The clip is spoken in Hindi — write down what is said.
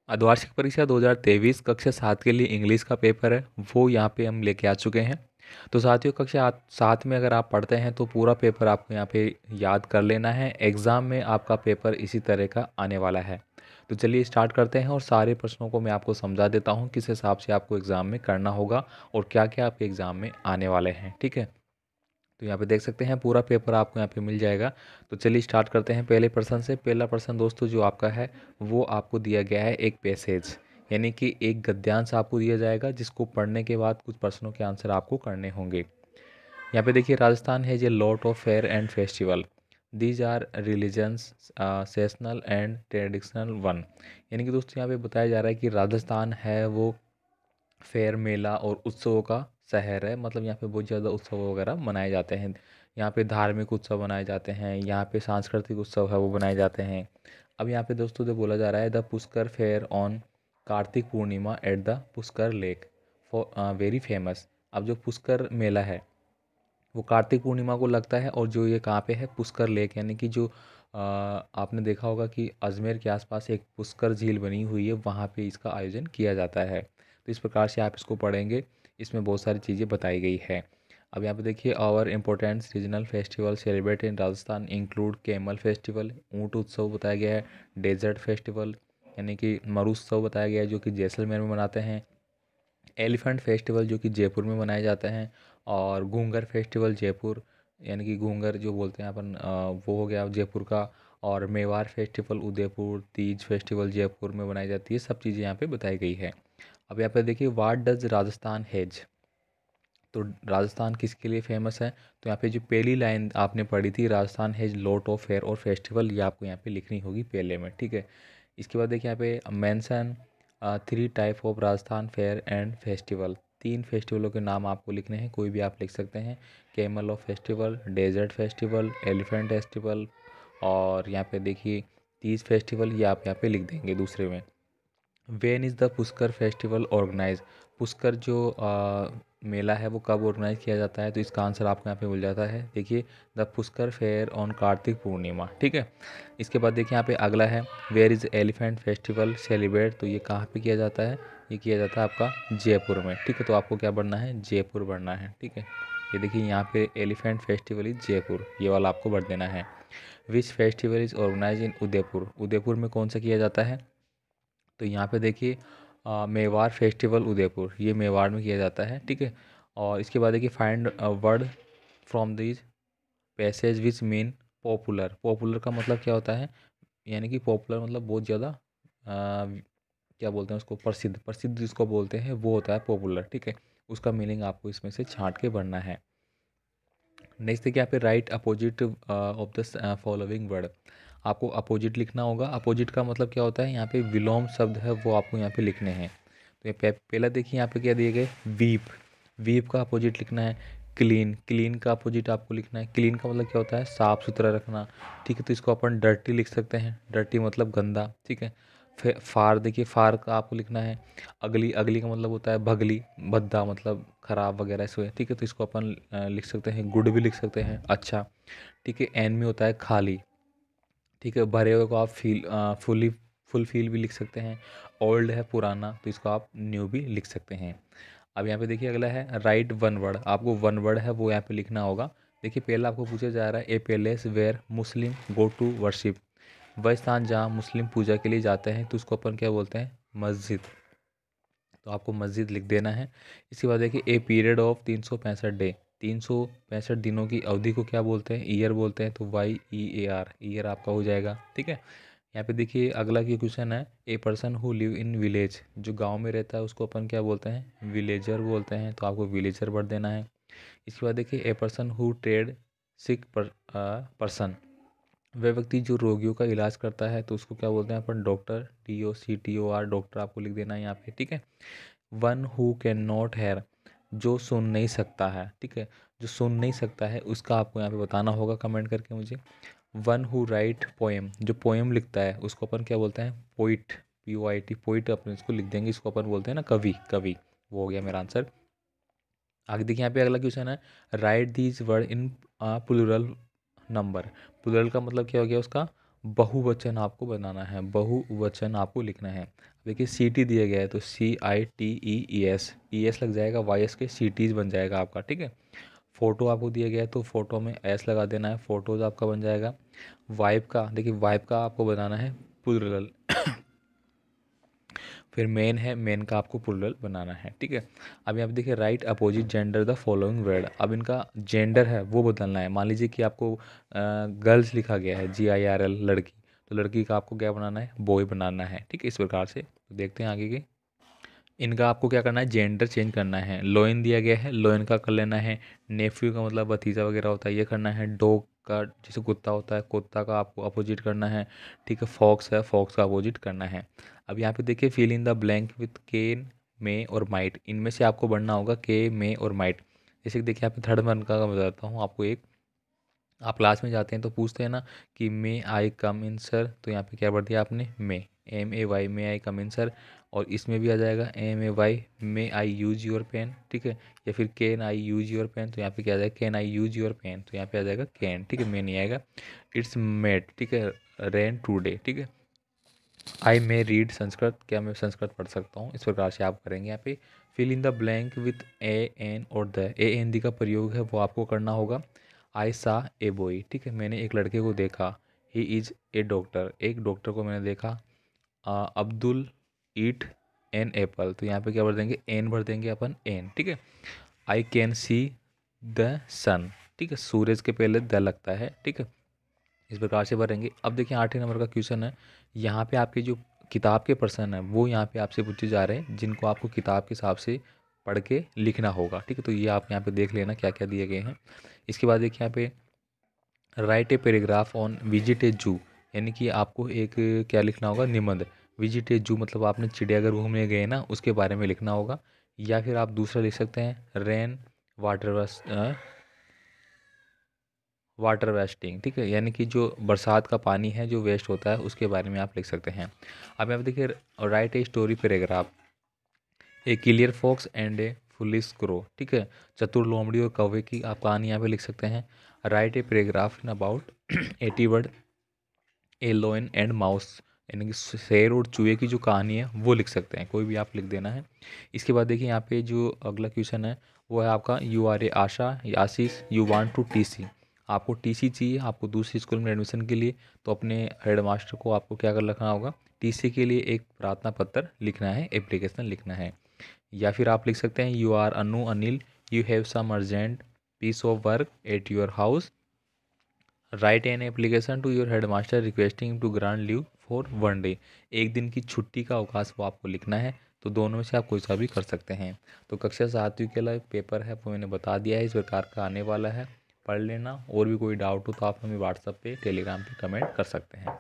अर्धवार्षिक परीक्षा 2023 कक्षा 7 के लिए इंग्लिश का पेपर है, वो यहाँ पे हम लेके आ चुके हैं। तो साथियों, कक्षा 7 में अगर आप पढ़ते हैं तो पूरा पेपर आपको यहाँ पे याद कर लेना है। एग्ज़ाम में आपका पेपर इसी तरह का आने वाला है। तो चलिए स्टार्ट करते हैं और सारे प्रश्नों को मैं आपको समझा देता हूँ किस हिसाब से आपको एग्ज़ाम में करना होगा और क्या क्या आपके एग्ज़ाम में आने वाले हैं। ठीक है, तो यहाँ पे देख सकते हैं पूरा पेपर आपको यहाँ पे मिल जाएगा। तो चलिए स्टार्ट करते हैं पहले प्रश्न से। पहला प्रश्न दोस्तों जो आपका है वो आपको दिया गया है एक पैसेज, यानी कि एक गद्यांश आपको दिया जाएगा जिसको पढ़ने के बाद कुछ प्रश्नों के आंसर आपको करने होंगे। यहाँ पे देखिए, Rajasthan has a lot of fair and festival, these are religions seasonal and traditional one. यानी कि दोस्तों यहाँ पे बताया जा रहा है कि राजस्थान है वो फेयर, मेला और उत्सवों का शहर है। मतलब यहाँ पे बहुत ज़्यादा उत्सव वगैरह मनाए जाते हैं। यहाँ पे धार्मिक उत्सव मनाए जाते हैं, यहाँ पे सांस्कृतिक उत्सव है वो मनाए जाते हैं। अब यहाँ पे दोस्तों जो बोला जा रहा है, the Pushkar fair on Kartik Purnima at the Pushkar lake for very famous. अब जो पुष्कर मेला है वो कार्तिक पूर्णिमा को लगता है, और जो ये कहाँ पे है, पुष्कर लेक, यानी कि जो आपने देखा होगा कि अजमेर के आसपास एक पुष्कर झील बनी हुई है, वहाँ पे इसका आयोजन किया जाता है। तो इस प्रकार से आप इसको पढ़ेंगे, इसमें बहुत सारी चीज़ें बताई गई है। अब यहाँ पे देखिए, our important regional festival celebrate in Rajasthan include camel festival, ऊँट उत्सव बताया गया है, डेजर्ट फेस्टिवल यानी कि मरुत्सव बताया गया है जो कि जैसलमेर में मनाते हैं, एलिफेंट फेस्टिवल जो कि जयपुर में मनाए जाते हैं, और घूंगर फेस्टिवल जयपुर, यानी कि घूंगर जो बोलते हैं अपन, वो हो गया जयपुर का, और मेवाड़ फेस्टिवल उदयपुर, तीज फेस्टिवल जयपुर में बनाई जाती है। सब चीज़ें यहाँ पे बताई गई है। अब यहाँ पे देखिए, व्हाट डज राजस्थान हैज। तो राजस्थान किसके लिए फेमस है, तो यहाँ पे जो पहली लाइन आपने पढ़ी थी, Rajasthan has lot of fair और फेस्टिवल, ये आपको यहाँ पे लिखनी होगी पहले में। ठीक है, इसके बाद देखिए यहाँ पे mention 3 type of Rajasthan fair and festival. 3 फेस्टिवलों के नाम आपको लिखने हैं, कोई भी आप लिख सकते हैं। Camel of festival, desert festival, elephant festival, और यहाँ पे देखिए तीज फेस्टिवल, ये आप यहाँ पे लिख देंगे दूसरे में। When is the Pushkar festival organize. Pushkar जो मेला है वो कब ऑर्गेनाइज किया जाता है, तो इसका आंसर आपको यहाँ पे मिल जाता है। देखिए, the Pushkar fair on Kartik Purnima. ठीक है, इसके बाद देखिए यहाँ पे अगला है, where is elephant festival celebrate. तो ये कहाँ पे किया जाता है, ये किया जाता है आपका जयपुर में। ठीक है, तो आपको क्या बढ़ना है, जयपुर बढ़ना है। ठीक है, ये देखिए यहाँ पे एलिफेंट फेस्टिवल इज जयपुर, ये वाला आपको बढ़ देना है। विच फेस्टिवल इज ऑर्गेनाइज इन उदयपुर। उदयपुर में कौन सा किया जाता है, तो यहाँ पे देखिए मेवाड़ फेस्टिवल उदयपुर, ये मेवाड़ में किया जाता है। ठीक है, और इसके बाद देखिए, find word from this passage which mean popular. Popular का मतलब क्या होता है, यानी कि पॉपुलर मतलब बहुत ज़्यादा क्या बोलते हैं उसको, प्रसिद्ध। प्रसिद्ध जिसको बोलते हैं वो होता है पॉपुलर। ठीक है, उसका मीनिंग आपको इसमें से छांट के भरना है। नेक्स्ट देखिए यहाँ पे, right opposite of the following word. आपको अपोजिट लिखना होगा। अपोजिट का मतलब क्या होता है, यहाँ पे विलोम शब्द है वो आपको यहाँ पे लिखने हैं। तो ये पहला देखिए यहाँ पे क्या दिए गए, वीप। वीप का अपोजिट लिखना है क्लीन। क्लीन का अपोजिट आपको लिखना है, क्लीन का मतलब क्या होता है, साफ़ सुथरा रखना। ठीक है, तो इसको अपन डर्टी लिख सकते हैं, डर्टी मतलब गंदा। ठीक है, फिर फार, देखिए फार का आपको लिखना है अगली। अगली का मतलब होता है भगली, भद्दा मतलब खराब वगैरह ऐसे। ठीक है, तो इसको अपन लिख सकते हैं गुड भी लिख सकते हैं, अच्छा। ठीक है, एन में होता है खाली। ठीक है, भरे हुए को आप फुली फुलफिल भी लिख सकते हैं। ओल्ड है पुराना, तो इसको आप न्यू भी लिख सकते हैं। अब यहाँ पे देखिए अगला है, राइट वन वर्ड। आपको वन वर्ड है वो यहाँ पे लिखना होगा। देखिए पहला आपको पूछा जा रहा है, a palace where Muslim go to worship. वह स्थान जहाँ मुस्लिम पूजा के लिए जाते हैं, तो उसको अपन क्या बोलते हैं, मस्जिद। तो आपको मस्जिद लिख देना है। इसके बाद देखिए, ए पीरियड ऑफ 365 डे। 365 दिनों की अवधि को क्या बोलते हैं, ईयर बोलते हैं। तो YEAR, ईयर आपका हो जाएगा। ठीक है, यहाँ पे देखिए अगला की क्वेश्चन है, a person who live in village. जो गांव में रहता है उसको अपन क्या बोलते हैं, विलेजर बोलते हैं। तो आपको विलेजर भर देना है। इसके बाद देखिए, a person who trade sick person. वह व्यक्ति जो रोगियों का इलाज करता है, तो उसको क्या बोलते हैं अपन, डॉक्टर। DOCTOR, डॉक्टर आपको लिख देना है यहाँ पे। ठीक है, one who can not here, जो सुन नहीं सकता है। ठीक है, जो सुन नहीं सकता है उसका आपको यहाँ पे बताना होगा कमेंट करके मुझे। वन हु राइट पोएम, जो पोएम लिखता है उसको अपन क्या बोलते हैं, पोइट। POIT, पोइट अपन इसको लिख देंगे। इसको अपन बोलते हैं ना कवि, कवि। वो हो गया मेरा आंसर। आगे देखिए यहाँ पे अगला क्वेश्चन है, write these word in plural number. Plural का मतलब क्या हो गया उसका, बहुवचन आपको बनाना है, बहुवचन आपको लिखना है। देखिए सीटी दिया गया है तो CITEES, ES लग जाएगा, YS के सिटीज़ बन जाएगा आपका, ठीक है। फ़ोटो आपको दिया गया है तो फोटो में S लगा देना है, फ़ोटोज़ आपका बन जाएगा। वाइब का, देखिए वाइब का आपको बनाना है प्लूरल। फिर मेन है, मेन का आपको प्लूरल बनाना है, ठीक है। अब यहाँ पे देखिए right opposite gender the following word, अब इनका जेंडर है वो बदलना है। मान लीजिए कि आपको गर्ल्स लिखा गया है, GIRL लड़की, तो लड़की का आपको क्या बनाना है, बॉय बनाना है, ठीक है। इस प्रकार से तो देखते हैं आगे की। इनका आपको क्या करना है, जेंडर चेंज करना है। लोइन दिया गया है, लोइन का कर लेना है। नेफ्यू का मतलब भतीजा वगैरह होता है, ये करना है। डॉग का जैसे कुत्ता होता है, कुत्ता का आपको अपोजिट करना है, ठीक है। फॉक्स है, फॉक्स का अपोजिट करना है। अब यहाँ पे देखिए fill in the blank with can, may और माइट, इनमें से आपको बढ़ना होगा के, मे और माइट। जैसे कि देखिए यहाँ पे थर्ड वन का बताता हूँ आपको एक। आप क्लास में जाते हैं तो पूछते हैं ना कि मे आई कम इन सर, तो यहाँ पे क्या बढ़ दिया आपने, मे, MAY, मे आई कम इन सर। और इसमें भी आ जाएगा MAY, may I use your pen, ठीक है। या फिर can I use your pen, तो यहाँ पे क्या आ जाएगा, can I use your pen, तो यहाँ पे आ जाएगा कैन, ठीक है, मे नहीं आएगा। इट्स मेड, ठीक है, रेन टूडे, ठीक है। आई मे रीड संस्कृत, क्या मैं संस्कृत पढ़ सकता हूँ, इस प्रकार से आप करेंगे। यहाँ पे fill in the blank with AN और द, AND का प्रयोग है वो आपको करना होगा। आई सा ए बॉय, ठीक है, मैंने एक लड़के को देखा। ही इज़ ए डॉक्टर, एक डॉक्टर को मैंने देखा। अब्दुल ईट एन एप्पल, तो यहाँ पे क्या भर देंगे, एन भर देंगे अपन, एन, ठीक है। आई कैन सी द सन, ठीक है, सूरज के पहले द लगता है, ठीक है। इस प्रकार से भरेंगे। अब देखिए 8वें नंबर का क्वेश्चन है। यहाँ पे आपके जो किताब के पर्सन है वो यहाँ पे आपसे पूछे जा रहे हैं, जिनको आपको किताब के हिसाब से पढ़ के लिखना होगा, ठीक है। तो ये आप यहाँ पे देख लेना क्या क्या दिए गए हैं। इसके बाद देखिए यहाँ पे write a paragraph on visit a zoo, यानी कि आपको एक क्या लिखना होगा, निबंध। विजिट ए जू मतलब आपने चिड़ियाघर घूमने गए ना, उसके बारे में लिखना होगा। या फिर आप दूसरा लिख सकते हैं रेन वाटर वाटर वेस्टिंग, ठीक है, यानी कि जो बरसात का पानी है जो वेस्ट होता है उसके बारे में आप लिख सकते हैं। अब यहाँ पे देखिए write a story paragraph, a clear fox and a foolish crow, ठीक है, चतुर लोमड़ी और कौवे की आप कहानी यहाँ पे लिख सकते हैं। Right a paragraph in about 80 word a lion and mouse, यानी कि शेर और चूहे की जो कहानी है वो लिख सकते हैं, कोई भी आप लिख देना है। इसके बाद देखिए यहाँ पे जो अगला क्वेश्चन है वो है आपका यू आर ए आशा या आशीष, यू वांट टू TC, आपको TC चाहिए, आपको दूसरी स्कूल में एडमिशन के लिए, तो अपने हेड मास्टर को आपको क्या कर रखना होगा, TC के लिए एक प्रार्थना पत्र लिखना है, एप्लीकेशन लिखना है। या फिर आप लिख सकते हैं you are Anu Anil, you have some urgent piece of work at your house, write an application to your headmaster requesting to grant leave for 1 day, एक दिन की छुट्टी का अवकाश वो आपको लिखना है। तो दोनों में से आप कोई सा भी कर सकते हैं। तो कक्षा 7वीं के लिए पेपर है वो मैंने बता दिया है, इस प्रकार का आने वाला है, पढ़ लेना। और भी कोई डाउट हो तो आप हमें व्हाट्सएप पे, टेलीग्राम पे कमेंट कर सकते हैं।